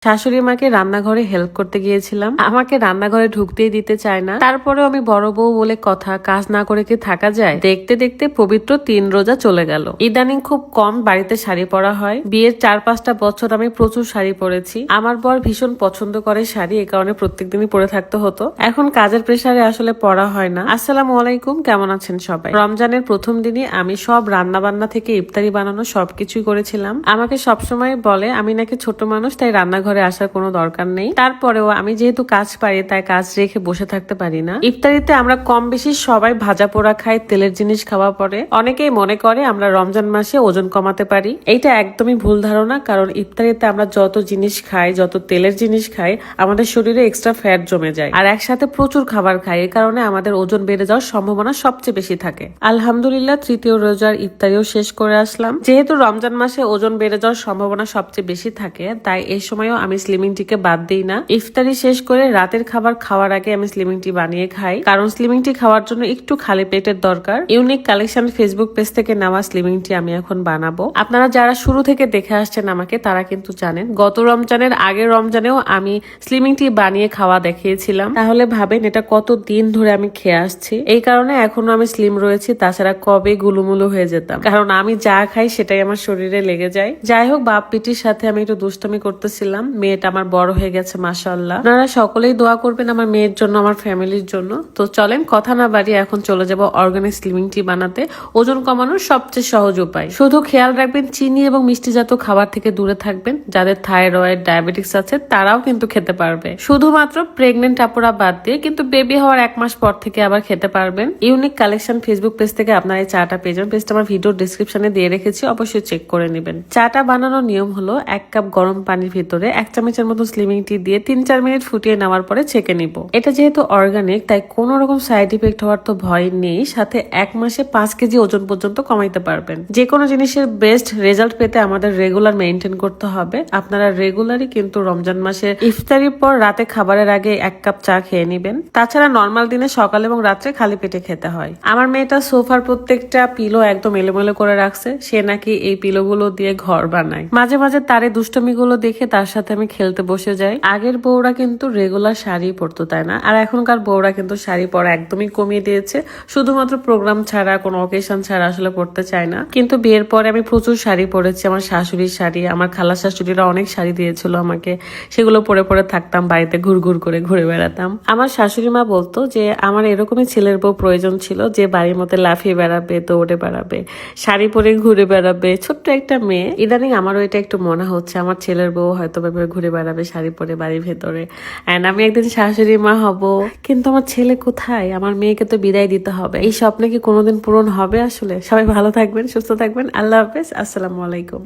শাশুড়ি মাকে রান্নাঘরে হেল্প করতে গিয়েছিলাম। আমাকে রান্নাঘরে ঢুকতেই দিতে চায় না। তারপরেও আমি বড় বউ বলে কথা, কাজ না করে কি থাকা যায়? দেখতে দেখতে পবিত্র 3 রোজা চলে গেল। ইদানিং খুব কম বাড়িতে শাড়ি পরা হয়। বিয়ের 4-5টা বছর আমি প্রচুর শাড়ি পরেছি। আমার বর ভীষণ পছন্দ করে শাড়ি, এই কারণে প্রত্যেকদিনই পরে থাকতে হতো। এখন কাজের প্রেসারে আসলে পরা হয় না। আসসালামু আলাইকুম, কেমন আছেন সবাই? রমজানের প্রথম দিনই আমি সব রান্না বান্না থেকে ইফতারি বানানো সবকিছুই করেছিলাম। আমাকে সবসময় বলে আমি নাকি ছোট মানুষ, তাই রান্নাঘরে আসার কোনো দরকার নেই। তারপরেও আমি যেহেতু কাজ পারি, তাই কাজ রেখে বসে থাকতে পারি না। ইফতারিতে আমরা কম বেশি সবাই ভাজা পোড়া খাই, তেলের জিনিস খাওয়া পরে। অনেকেই মনে করে আমরা রমজান মাসে ওজন কমাতে পারি। এইটা একদমই ভুল ধারণা, কারণ ইফতারিতে আমরা যত জিনিস খাই, যত তেলের জিনিস খাই, আমাদের শরীরে এক্সট্রা ফ্যাট জমে যায়। আর একসাথে প্রচুর খাবার খাই, এই কারণে আমাদের ওজন বেড়ে যাওয়ার সম্ভাবনা সবচেয়ে বেশি থাকে। আলহামদুলিল্লাহ, তৃতীয় রোজার ইফতারিও শেষ করে আসলাম। যেহেতু রমজান মাসে ওজন বেড়ে যাওয়ার সম্ভাবনা সবচেয়ে বেশি থাকে, তাই এই সময়ও আমি স্লিমিং টিকে বাদ দিই না। ইফতারি শেষ করে রাতের খাবার খাওয়ার আগে আমি স্লিমিং টি বানিয়ে খাই, কারণ স্লিমিং টি খাওয়ার জন্য একটু খালি পেটের দরকার। ইউনিক কালেকশন ফেসবুক পেজ থেকে নেওয়া স্লিমিং টি আমি এখন বানাবো। আপনারা যারা শুরু থেকে দেখে আসছেন আমাকে, তারা কিন্তু জানেন গত রমজানের আগের রমজানেও আমি স্লিমিং টি বানিয়ে খাওয়া দেখিয়েছিলাম। তাহলে ভাবেন এটা কত দিন ধরে আমি খেয়ে আসছি। এই কারণে এখনো আমি স্লিম রয়েছি, তাছাড়া কবে গুলুমুলু হয়ে যেতাম, কারণ আমি যা খাই সেটাই আমার শরীরে লেগে যায়। যাই হোক, বাপ পিটির সাথে আমি একটু দুষ্টামি করতেছিলাম। মেয়েটা আমার বড় হয়ে গেছে মাশাআল্লাহ। আপনারা সকলেই দোয়া করবেন আমার মেয়ের জন্য, আমার ফ্যামিলির জন্য। তো চলেন কথা না বাড়িয়ে এখন চলে যাব অর্গানিক স্লিমিং টি বানাতে। ওজন কমানোর সবচেয়ে সহজ উপায়। শুধু খেয়াল রাখবেন চিনি এবং মিষ্টিজাত খাবার থেকে দূরে থাকবেন। যাদের থাইরয়েড, ডায়াবেটিক্স আছে তারাও কিন্তু খেতে পারবে। শুধুমাত্র প্রেগনেন্ট আপুরা বাদ দিয়ে, কিন্তু বেবি হওয়ার 1 মাস পর থেকে আবার খেতে পারবেন। ইউনিক কালেকশন ফেসবুক পেজ থেকে আপনারা এই চাটা পেয়ে যাবেন। পেজটা আমার ভিডিও ডেসক্রিপশনে দিয়ে রেখেছি, অবশ্যই চেক করে নেবেন। চাটা বানানোর নিয়ম হলো 1 কাপ গরম পানির ভিতরে 1 চামচের মতো স্লিমিং টি দিয়ে 3-4 মিনিট ফুটিয়ে নেওয়ার পরে ছেঁকে নিব। এটা যেহেতু অর্গানিক, তাই কোনো রকম সাইড ইফেক্ট হওয়ার তো ভয় নেই। সাথে 1 মাসে 5 কেজি ওজন পর্যন্ত কমাইতে পারবেন। যে কোনো জিনিসের বেস্ট রেজাল্ট পেতে আমাদের রেগুলার মেনটেন করতে হবে। আপনারা রেগুলারই কিন্তু রমজান মাসে ইফতারির পর রাতে খাবারের আগে 1 কাপ চা খেয়ে নেবেন। তাছাড়া নর্মাল দিনে সকাল এবং রাত্রে খালি পেটে খেতে হয়। আমার মেয়েটা সোফার প্রত্যেকটা পিলো একদম এলোমেলো করে রাখছে। সে নাকি এই পিলোগুলো দিয়ে ঘর বানায়। মাঝে মাঝে তার এই দুষ্টমিগুলো দেখে তার সাথে আমি খেলতে বসে যাই। আগের বউরা কিন্তু রেগুলার শাড়ি পরতো, তাই না? আর এখনকার বউরা কিন্তু শাড়ি পরা একদমই কমিয়ে দিয়েছে। শুধুমাত্র প্রোগ্রাম ছাড়া, কোনো অকেশন ছাড়া আসলে পরতে চায় না। কিন্তু বিয়ের পরে আমি প্রচুর শাড়ি পরেছি। আমার শাশুড়ির শাড়ি, আমার খালা শাশুড়িরা অনেক শাড়ি দিয়েছিল আমাকে। সেগুলো পরে পরে থাকতাম, বাড়িতে ঘুরঘুর করে ঘুরে বেড়াতাম। আমার শাশুড়ি মা বলতো যে আমার এরকমই ছেলের বউ প্রয়োজন ছিল, যে বাড়ির মধ্যে লাফিয়ে বেড়াবে, দৌড়ে বেড়াবে, শাড়ি পরে ঘুরে বেড়াবে, ছোট্ট একটা মেয়ে। ইদানিং আমারও এটা একটু মনে হচ্ছে আমার ছেলের বউ হয়তো ঘুরে বেড়াবে শাড়ি পরে বাড়ির ভেতরে, এন্ড আমি একদিন শাশুড়ি মা হব। কিন্তু আমার ছেলে কোথায়? আমার মেয়েকে তো বিদায় দিতে হবে। এই স্বপ্নে কি কোনোদিন পূরণ হবে আসলে? সবাই ভালো থাকবেন, সুস্থ থাকবেন। আল্লাহ হাফেজ, আসসালামু আলাইকুম।